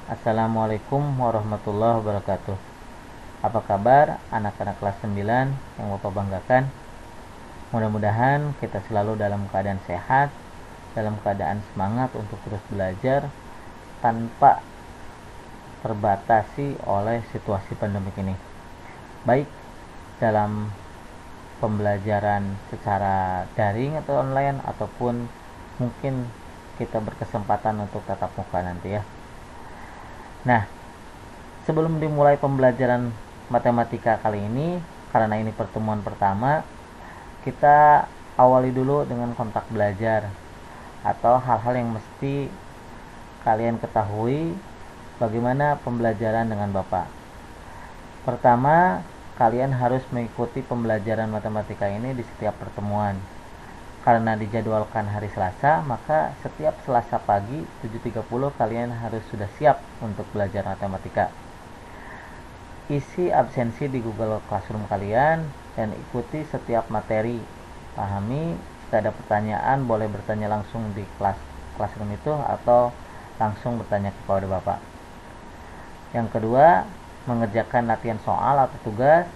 Assalamualaikum warahmatullahi wabarakatuh. Apa kabar anak-anak kelas 9 yang Bapak banggakan? Mudah-mudahan kita selalu dalam keadaan sehat, dalam keadaan semangat untuk terus belajar tanpa terbatasi oleh situasi pandemik ini. Baik dalam pembelajaran secara daring atau online, ataupun mungkin kita berkesempatan untuk tatap muka nanti ya. Nah, sebelum dimulai pembelajaran matematika kali ini, karena ini pertemuan pertama, kita awali dulu dengan kontak belajar atau hal-hal yang mesti kalian ketahui bagaimana pembelajaran dengan Bapak. Pertama, kalian harus mengikuti pembelajaran matematika ini di setiap pertemuan. Karena dijadwalkan hari Selasa, maka setiap Selasa pagi 7.30 kalian harus sudah siap untuk belajar matematika. Isi absensi di Google Classroom kalian dan ikuti setiap materi. Pahami, jika ada pertanyaan boleh bertanya langsung di Classroom itu atau langsung bertanya kepada Bapak. Yang kedua, mengerjakan latihan soal atau tugas.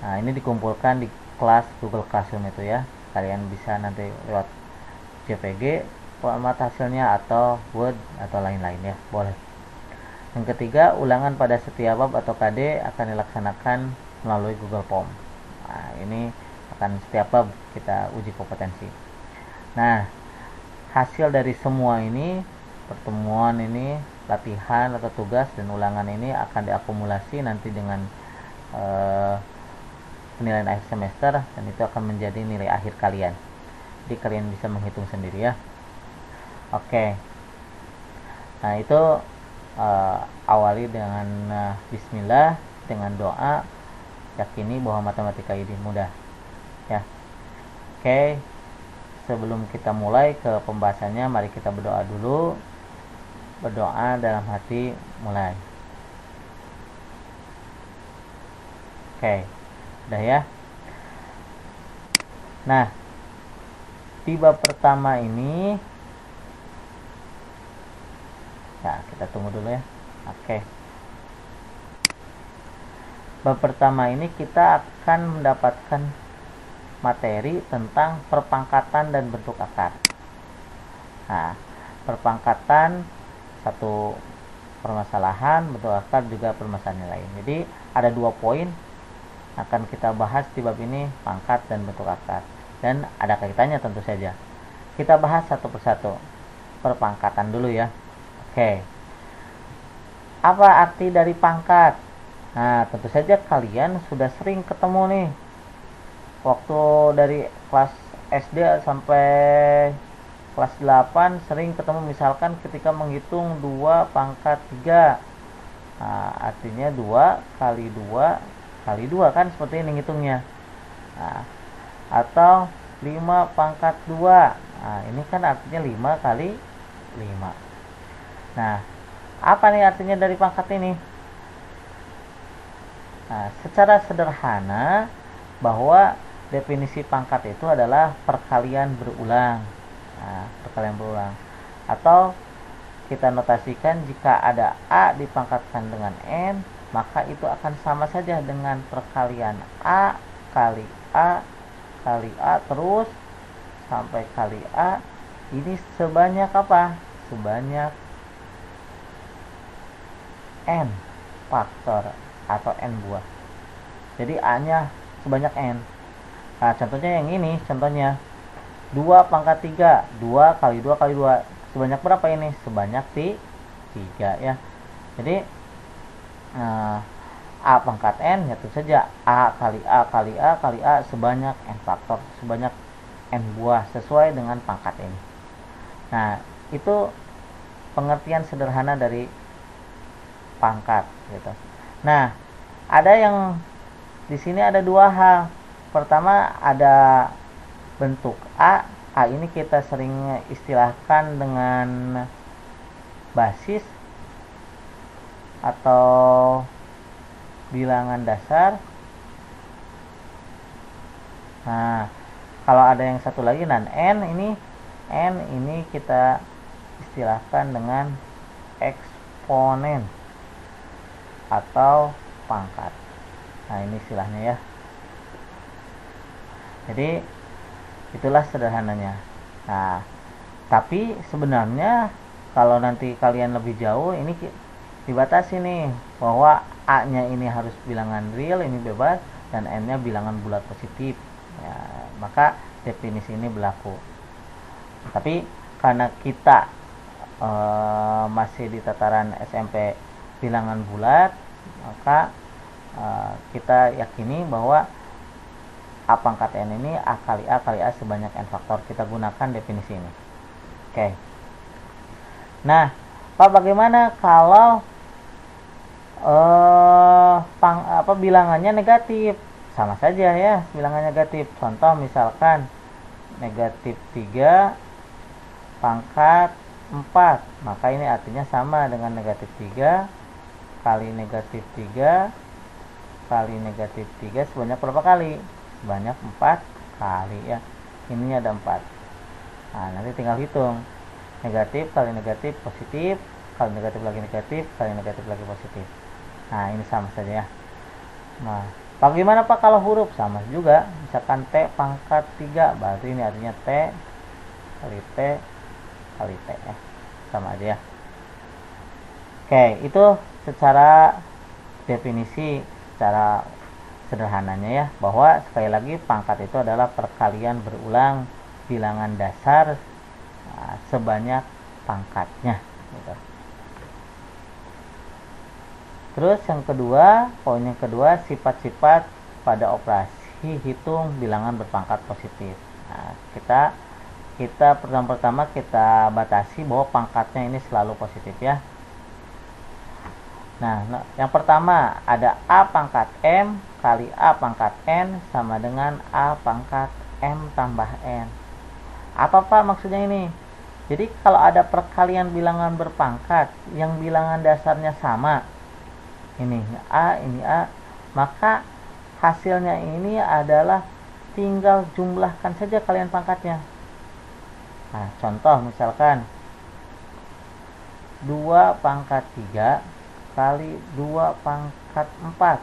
Nah, ini dikumpulkan di kelas Google Classroom itu ya. Kalian bisa nanti lewat JPG format hasilnya atau Word atau lain-lain ya, boleh. Yang ketiga, ulangan pada setiap bab atau KD akan dilaksanakan melalui Google Form. Nah, ini akan setiap bab kita uji kompetensi. Nah, hasil dari semua ini, pertemuan ini, latihan atau tugas dan ulangan ini akan diakumulasi nanti dengan penilaian akhir semester, dan itu akan menjadi nilai akhir kalian. Jadi kalian bisa menghitung sendiri ya. Oke. Nah, itu awali dengan bismillah, dengan doa, yakini bahwa matematika ini mudah ya. Oke. Sebelum kita mulai ke pembahasannya, mari kita berdoa dulu. Berdoa dalam hati, mulai. Oke. Udah ya. Nah, di bab pertama ini ya, kita tunggu dulu ya. Oke. Bab pertama ini kita akan mendapatkan materi tentang perpangkatan dan bentuk akar. Nah, perpangkatan satu permasalahan, bentuk akar juga permasalahan lain. Jadi ada 2 poin akan kita bahas di bab ini, pangkat dan bentuk akar, dan ada kaitannya tentu saja. Kita bahas satu persatu. Perpangkatan dulu ya. Oke. Apa arti dari pangkat? Nah, tentu saja kalian sudah sering ketemu nih waktu dari kelas SD sampai kelas 8, sering ketemu misalkan ketika menghitung 2 pangkat 3. Nah, artinya 2 kali 2 kali 2 kan, seperti ini ngitungnya. Nah, atau 5 pangkat 2. Nah, ini kan artinya 5 kali 5. Nah, apa nih artinya dari pangkat ini? Nah, secara sederhana bahwa definisi pangkat itu adalah perkalian berulang. Nah, perkalian berulang. Atau kita notasikan jika ada A dipangkatkan dengan N, maka itu akan sama saja dengan perkalian A kali A kali A terus sampai kali A. Ini sebanyak apa? Sebanyak N faktor atau N buah. Jadi A-nya sebanyak N. Nah, contohnya yang ini, contohnya 2 pangkat 3, 2 kali 2 kali 2. Sebanyak berapa ini? Sebanyak 3 ya. Jadi A pangkat N, ya tentu saja A kali A kali A kali A sebanyak N faktor, sebanyak N buah, sesuai dengan pangkat ini. Nah, itu pengertian sederhana dari pangkat gitu. Nah, ada yang di sini ada 2 hal. Pertama, ada bentuk A. A ini kita sering istilahkan dengan basis atau bilangan dasar. Nah, kalau ada yang satu lagi, N ini kita istilahkan dengan eksponensial. komponen atau pangkat. Nah, ini istilahnya ya. Jadi itulah sederhananya. Nah, tapi sebenarnya kalau nanti kalian lebih jauh, ini dibatasi nih bahwa A-nya ini harus bilangan real, ini bebas, dan N-nya bilangan bulat positif. Ya, maka definisi ini berlaku. Tapi karena kita masih di tataran SMP bilangan bulat, maka kita yakini bahwa A pangkat N ini A kali A sebanyak N faktor. Kita gunakan definisi ini. Oke. Nah, Pak, bagaimana kalau bilangannya negatif? Sama saja ya, bilangannya negatif. Contoh misalkan negatif 3 pangkat 4, maka ini artinya sama dengan negatif 3 kali negatif 3 kali negatif 3 sebanyak berapa kali? Sebanyak 4 kali ya. Ininya ada 4. Nah, nanti tinggal hitung. Negatif kali negatif positif, kali negatif lagi negatif, kali negatif lagi positif. Nah, ini sama saja ya. Nah, bagaimana Pak kalau huruf? Sama juga. Misalkan T pangkat 3, berarti ini artinya T kali T kali T ya. Sama aja ya. Oke, itu secara definisi, secara sederhananya ya, bahwa sekali lagi pangkat itu adalah perkalian berulang bilangan dasar sebanyak pangkatnya gitu. Terus yang kedua, poin yang kedua, sifat-sifat pada operasi hitung bilangan berpangkat positif. Nah, kita pertama kita batasi bahwa pangkatnya ini selalu positif ya. Nah, yang pertama ada A pangkat M kali A pangkat N sama dengan A pangkat M tambah N. Apa Pak maksudnya ini? Jadi kalau ada perkalian bilangan berpangkat yang bilangan dasarnya sama, ini A, maka hasilnya ini adalah tinggal jumlahkan saja kalian pangkatnya. Nah, contoh misalkan 2 pangkat 3 kali 2 pangkat 4.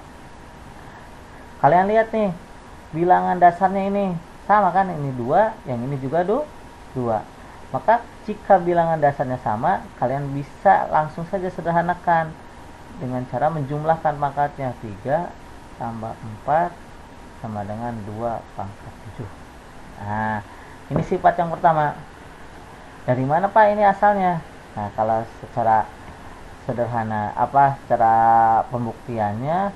Kalian lihat nih, bilangan dasarnya ini sama kan? Ini 2, yang ini juga 2. Maka jika bilangan dasarnya sama, kalian bisa langsung saja sederhanakan dengan cara menjumlahkan pangkatnya. 3 tambah 4 sama dengan 2 pangkat 7. Nah, ini sifat yang pertama. Dari mana Pak ini asalnya? Nah, kalau secara sederhana, secara pembuktiannya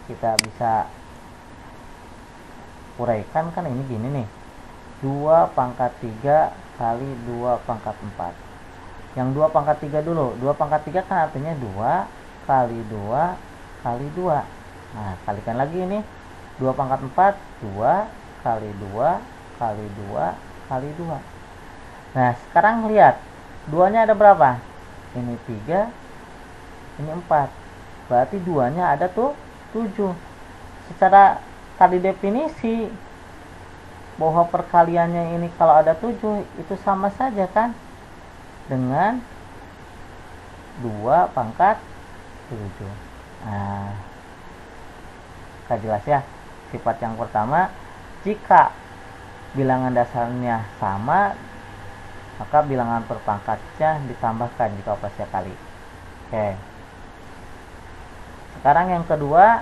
kita bisa uraikan kan ini gini nih. 2 pangkat 3 kali 2 pangkat 4. Yang 2 pangkat 3 dulu. 2 pangkat 3 kan artinya 2 kali 2 kali 2. Nah, kalikan lagi ini. 2 pangkat 4, 2 kali 2 kali 2 kali 2. Nah, sekarang lihat. 2-nya ada berapa? Ini 3, ini 4. Berarti 2-nya ada tuh 7. Secara tadi definisi bahwa perkaliannya ini kalau ada 7 itu sama saja kan dengan 2 pangkat 7. Nah, kita jelas ya. Sifat yang pertama, jika bilangan dasarnya sama, maka bilangan perpangkatnya ditambahkan jika operasinya kali. Oke. Sekarang yang kedua,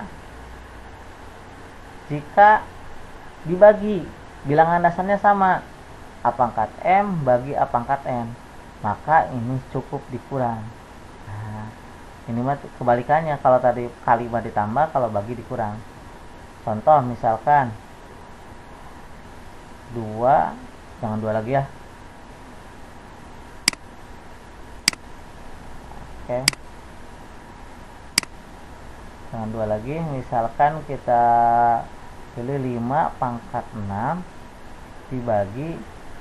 jika dibagi bilangan dasarnya sama, A pangkat M bagi A pangkat N, maka ini cukup dikurang. Nah, ini mah kebalikannya, kalau tadi kali ditambah, kalau bagi dikurang. Contoh misalkan 2, jangan 2 lagi ya. Oke. Jangan 2 lagi, misalkan kita pilih 5 pangkat 6 dibagi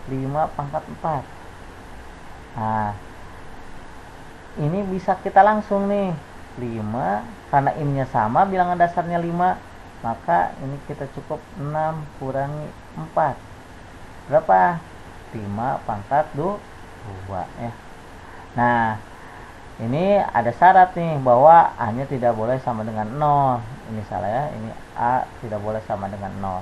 5 pangkat 4. Nah, ini bisa kita langsung nih, 5 karena ininya sama, bilangan dasarnya 5, maka ini kita cukup 6 kurangi 4. Berapa? 5 pangkat 2 ya. Nah, Ini ada syarat nih bahwa A-nya tidak boleh sama dengan 0. Ini salah ya, ini A tidak boleh sama dengan 0.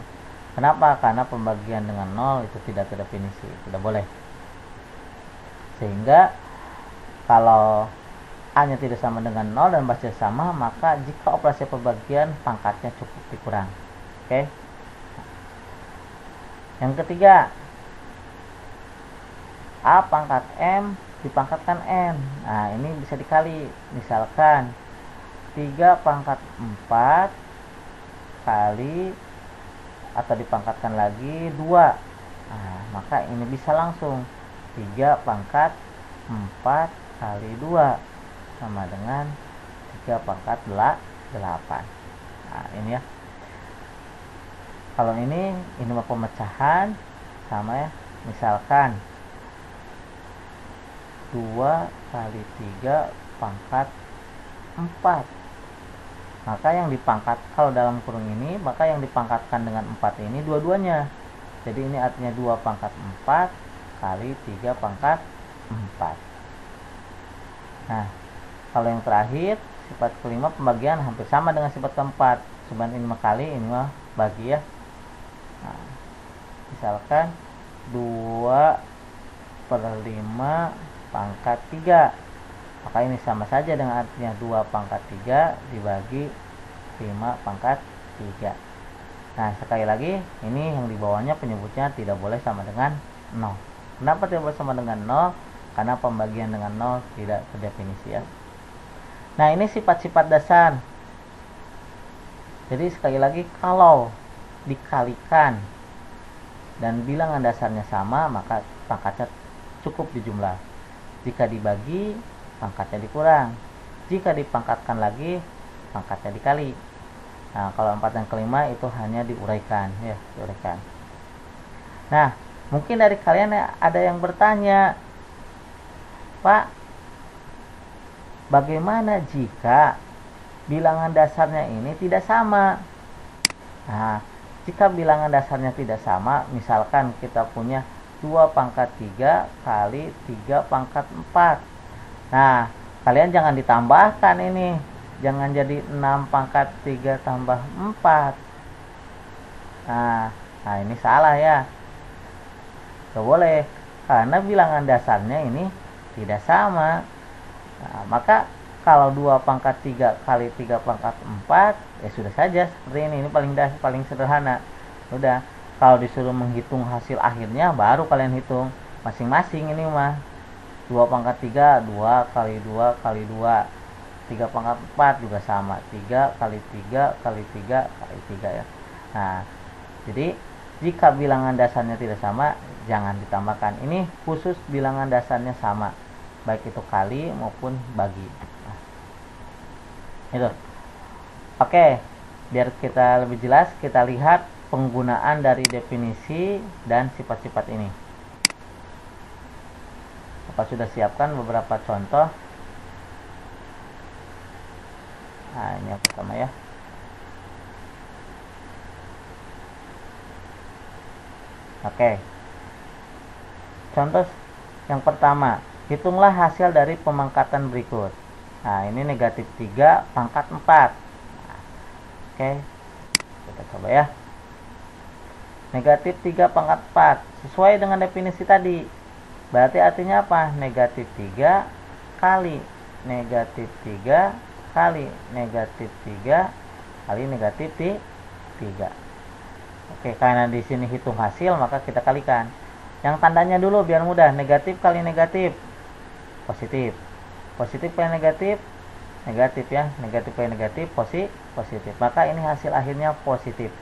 Kenapa? Karena pembagian dengan 0 itu tidak terdefinisi, tidak boleh. Sehingga kalau A-nya tidak sama dengan 0 dan basis sama, maka jika operasi pembagian pangkatnya cukup dikurang. Oke. Yang ketiga, A pangkat M dipangkatkan N. Nah, ini bisa dikali. Misalkan 3 pangkat 4 kali, atau dipangkatkan lagi 2. Nah, maka ini bisa langsung 3 pangkat 4 kali 2 sama dengan 3 pangkat 8. Nah, ini ya. Kalau ini mah pemecahan sama ya. Misalkan 2 kali 3 pangkat 4. Maka yang dipangkat, kalau dalam kurung ini, maka yang dipangkatkan dengan 4 ini dua-duanya. Jadi ini artinya 2 pangkat 4 kali 3 pangkat 4. Nah, kalau yang terakhir, sifat kelima pembagian hampir sama dengan sifat keempat. Cuman ini mah kali, ini mah bagi ya. Nah, misalkan 2/5 pangkat 3, maka ini sama saja dengan artinya 2 pangkat 3 dibagi 5 pangkat 3. Nah, sekali lagi, ini yang di bawahnya penyebutnya tidak boleh sama dengan 0. Kenapa tidak boleh sama dengan 0? Karena pembagian dengan 0 tidak terdefinisi ya. Nah, ini sifat-sifat dasar. Jadi sekali lagi, kalau dikalikan dan bilangan dasarnya sama, maka pangkatnya cukup dijumlah. Jika dibagi, pangkatnya dikurang. Jika dipangkatkan lagi, pangkatnya dikali. Nah, kalau 4 dan kelima itu hanya diuraikan ya, diuraikan. Nah, mungkin dari kalian ada yang bertanya, Pak, bagaimana jika bilangan dasarnya ini tidak sama? Nah, jika bilangan dasarnya tidak sama, misalkan kita punya 2 pangkat 3 kali 3 pangkat 4. Nah, kalian jangan ditambahkan ini. Jangan jadi 6 pangkat 3 tambah 4. Nah, ini salah ya. Gak boleh. Karena bilangan dasarnya ini tidak sama. Nah, maka kalau 2 pangkat 3 kali 3 pangkat 4, ya sudah saja seperti ini. Ini paling sederhana. Udah. Kalau disuruh menghitung hasil akhirnya, baru kalian hitung masing-masing ini mah. 2 pangkat 3, 2 kali 2 kali 2. 3 pangkat 4 juga sama. 3 kali 3 kali 3 kali 3 ya. Nah, jadi jika bilangan dasarnya tidak sama, jangan ditambahkan. Ini khusus bilangan dasarnya sama, baik itu kali maupun bagi. Nah, itu. Oke, biar kita lebih jelas, kita lihat penggunaan dari definisi dan sifat-sifat ini. Bapak sudah siapkan beberapa contoh. Nah, ini yang pertama ya. Oke. Contoh yang pertama, hitunglah hasil dari pemangkatan berikut. Nah, ini negatif 3 pangkat 4. Nah, oke. Kita coba ya. Negatif 3 pangkat 4 sesuai dengan definisi tadi. Berarti artinya apa? Negatif 3 kali negatif 3 kali negatif 3 kali negatif 3. Oke, karena di sini hitung hasil, maka kita kalikan. Yang tandanya dulu biar mudah. Negatif kali negatif, positif. Positif kali negatif, negatif ya. Negatif kali negatif, positif. Maka ini hasil akhirnya positif.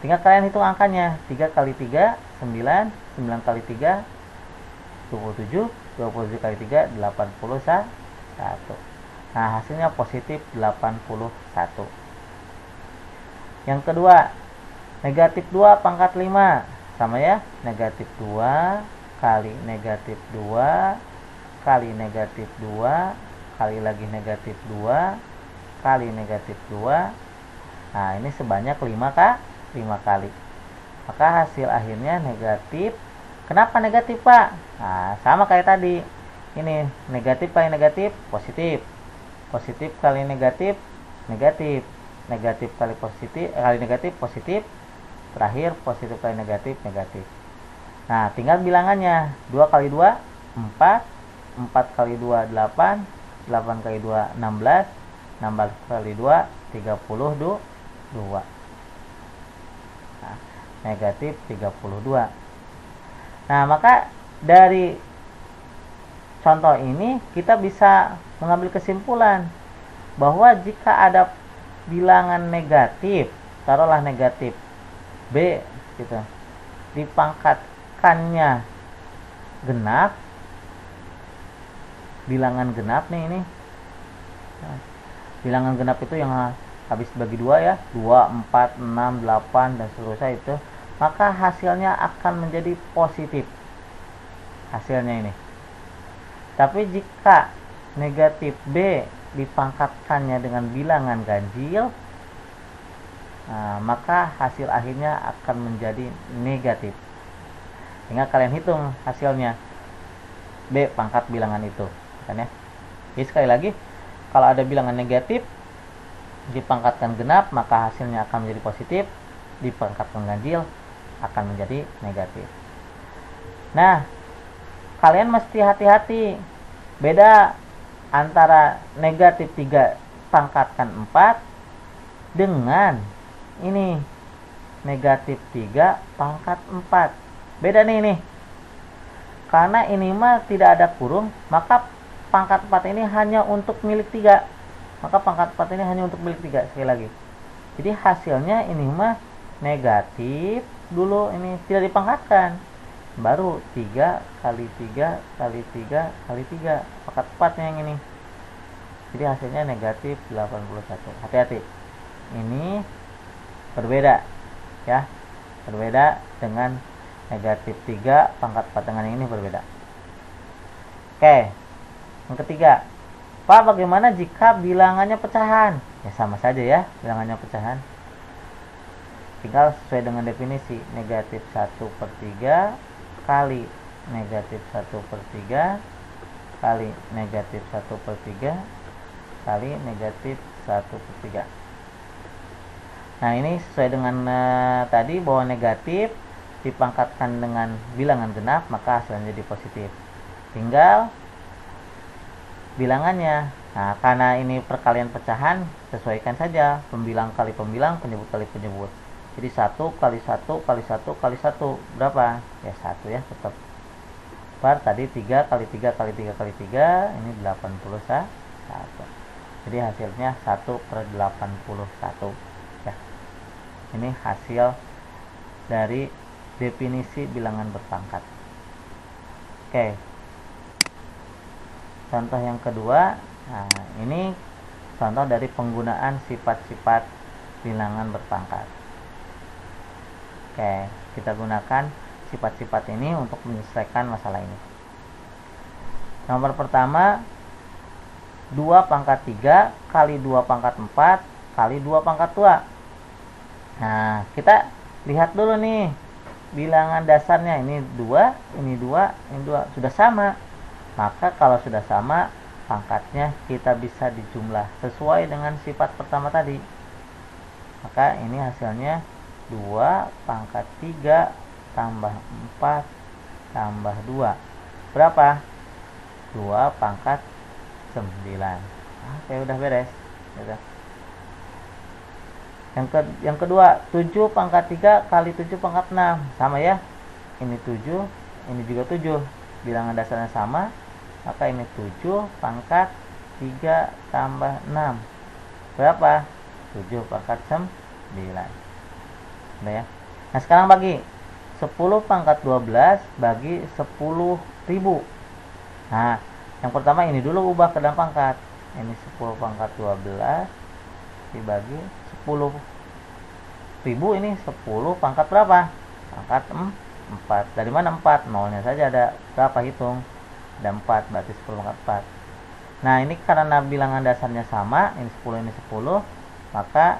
Tinggal kalian hitung angkanya. 3 kali 3, 9. 9 kali 3, 27. 27 kali 3, 81. Nah, hasilnya positif 81. Yang kedua, negatif 2 pangkat 5. Sama ya. Negatif 2 kali negatif 2 kali negatif 2 kali lagi negatif 2 kali negatif 2. Nah, ini sebanyak 5 kali. Maka hasil akhirnya negatif. Kenapa negatif, Pak? Nah, sama kayak tadi. ini negatif kali negatif positif, positif kali negatif negatif, negatif kali positif kali negatif positif, terakhir positif kali negatif negatif. Nah, tinggal bilangannya. 2 kali 2 4, 4 kali 2 8, 8 kali 2 16, 16 kali 2 32. Nah, negatif 32. Nah, maka dari contoh ini kita bisa mengambil kesimpulan bahwa jika ada bilangan negatif, taruhlah negatif B gitu, dipangkatkannya genap, bilangan genap nih ini. Nah, bilangan genap itu yang habis bagi 2 ya, 2, 4, 6, 8 dan seterusnya itu, maka hasilnya akan menjadi positif hasilnya ini. Tapi jika negatif B dipangkatkannya dengan bilangan ganjil, nah, maka hasil akhirnya akan menjadi negatif. Tinggal kalian hitung hasilnya B pangkat bilangan itu kan ya. Jadi sekali lagi, kalau ada bilangan negatif dipangkatkan genap, maka hasilnya akan menjadi positif, dipangkatkan ganjil akan menjadi negatif. Nah, kalian mesti hati-hati beda antara negatif 3 pangkatkan 4 dengan ini negatif 3 pangkat 4. Beda nih. Karena ini mah tidak ada kurung, maka pangkat 4 ini hanya untuk milik 3. Maka pangkat 4 ini hanya untuk milik 3 sekali lagi. Jadi hasilnya ini mah negatif dulu, ini tidak dipangkatkan. Baru 3 kali 3 kali 3 kali 3, pangkat 4 yang ini. Jadi hasilnya negatif 81. Hati-hati. Ini berbeda ya. Berbeda dengan negatif 3 pangkat 4 dengan yang ini berbeda. Oke. Yang ketiga, Pak, bagaimana jika bilangannya pecahan? Ya sama saja ya, bilangannya pecahan. Tinggal sesuai dengan definisi, negatif 1/3 kali negatif 1/3 kali negatif 1/3 kali negatif 1/3. Nah, ini sesuai dengan tadi bahwa negatif dipangkatkan dengan bilangan genap, maka hasilnya jadi positif. Tinggal bilangannya. Nah, karena ini perkalian pecahan, sesuaikan saja pembilang kali pembilang, penyebut kali penyebut. Jadi 1 kali 1 kali 1 kali 1 berapa? Ya 1 ya tetap. Tadi 3 kali 3 kali 3 kali 3, ini 81. Jadi hasilnya 1/81 ya. Ini hasil dari definisi bilangan berpangkat. Oke. Contoh yang kedua, nah ini contoh dari penggunaan sifat-sifat bilangan berpangkat. Oke, kita gunakan sifat-sifat ini untuk menyelesaikan masalah ini. Nomor pertama, 2 pangkat 3 kali 2 pangkat 4 kali 2 pangkat 2. Nah, kita lihat dulu nih bilangan dasarnya, ini 2, ini 2, ini 2, sudah sama. Maka kalau sudah sama, pangkatnya kita bisa dijumlah sesuai dengan sifat pertama tadi. Maka ini hasilnya 2 pangkat 3 tambah 4 tambah 2. Berapa? 2 pangkat 9. Oke, udah beres. Yang kedua, 7 pangkat 3 kali 7 pangkat 6. Sama ya. Ini 7, ini juga 7. Bilangan dasarnya sama. Maka ini 7 pangkat 3 tambah 6. Berapa? 7 pangkat 9. Udah ya. Nah, sekarang bagi 10 pangkat 12 bagi 10.000. Nah, yang pertama ini dulu ubah ke dalam pangkat. Ini 10 pangkat 12 dibagi 10.000, ini 10 pangkat berapa? Pangkat 4. Dari mana 4? Nolnya saja ada berapa, hitung. Ada 4, berarti 10 pangkat 4. Nah, ini karena bilangan dasarnya sama, ini 10 ini 10, maka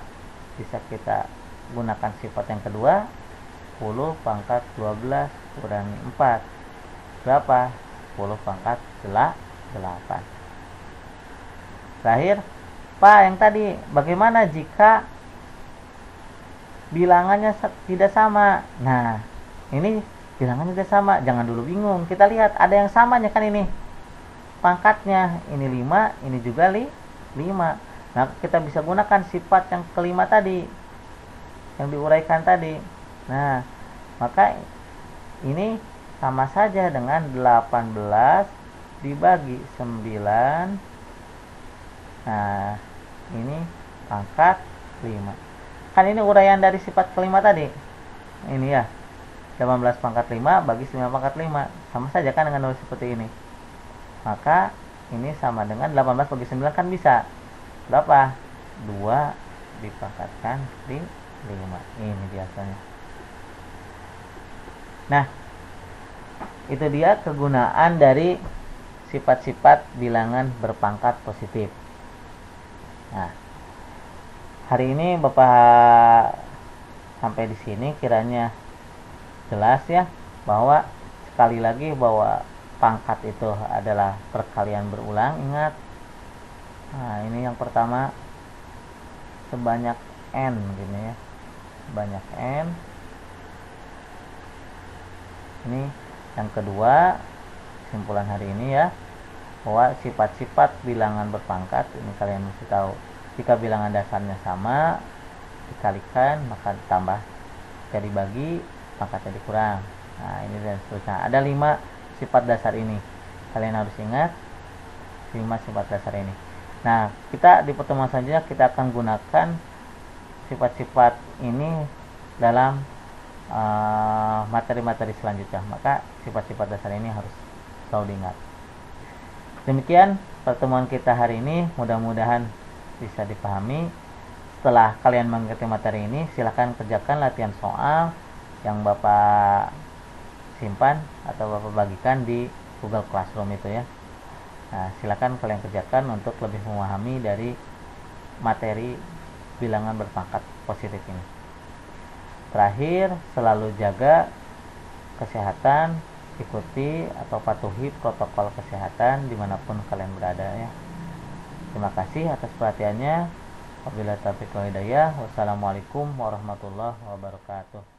bisa kita gunakan sifat yang kedua, 10 pangkat 12 kurangi 4. Berapa? 10 pangkat 8. Terakhir, Pak, yang tadi bagaimana jika bilangannya tidak sama? Nah, ini bilangannya tidak sama, jangan dulu bingung. Kita lihat ada yang samanya kan ini. Pangkatnya ini 5, ini juga 5. Nah, kita bisa gunakan sifat yang kelima tadi yang diuraikan tadi. Nah, maka ini sama saja dengan 18 dibagi 9. Nah, ini pangkat 5. Kan ini uraian dari sifat kelima tadi. Ini ya, 18 pangkat 5 bagi 9 pangkat 5. Sama saja kan dengan nulis seperti ini. Maka ini sama dengan 18 bagi 9 kan bisa. Berapa? 2 dipangkatkan di 5. Ini biasanya. Nah, itu dia kegunaan dari sifat-sifat bilangan berpangkat positif. Nah, hari ini Bapak sampai di sini kiranya jelas ya, bahwa sekali lagi bahwa pangkat itu adalah perkalian berulang. Ingat, nah ini yang pertama sebanyak n gini ya, sebanyak n. Ini yang kedua, kesimpulan hari ini ya, bahwa sifat-sifat bilangan berpangkat ini kalian mesti tahu. Jika bilangan dasarnya sama, dikalikan maka ditambah, jika dibagi pangkatnya dikurang. Nah, ini dan seterusnya. Ada 5 sifat dasar ini, kalian harus ingat 5 sifat dasar ini. Nah, kita di pertemuan selanjutnya kita akan gunakan sifat-sifat ini dalam materi-materi selanjutnya. Maka sifat-sifat dasar ini harus selalu diingat. Demikian pertemuan kita hari ini, mudah-mudahan bisa dipahami. Setelah kalian mengerti materi ini, silahkan kerjakan latihan soal yang Bapak simpan atau Bapak bagikan di Google Classroom itu ya. Nah, silakan kalian kerjakan untuk lebih memahami dari materi bilangan berpangkat positif ini. Terakhir, selalu jaga kesehatan, ikuti atau patuhi protokol kesehatan dimanapun kalian berada ya. Terima kasih atas perhatiannya. Wabillahi taufiq wal hidayah. Wassalamualaikum warahmatullahi wabarakatuh.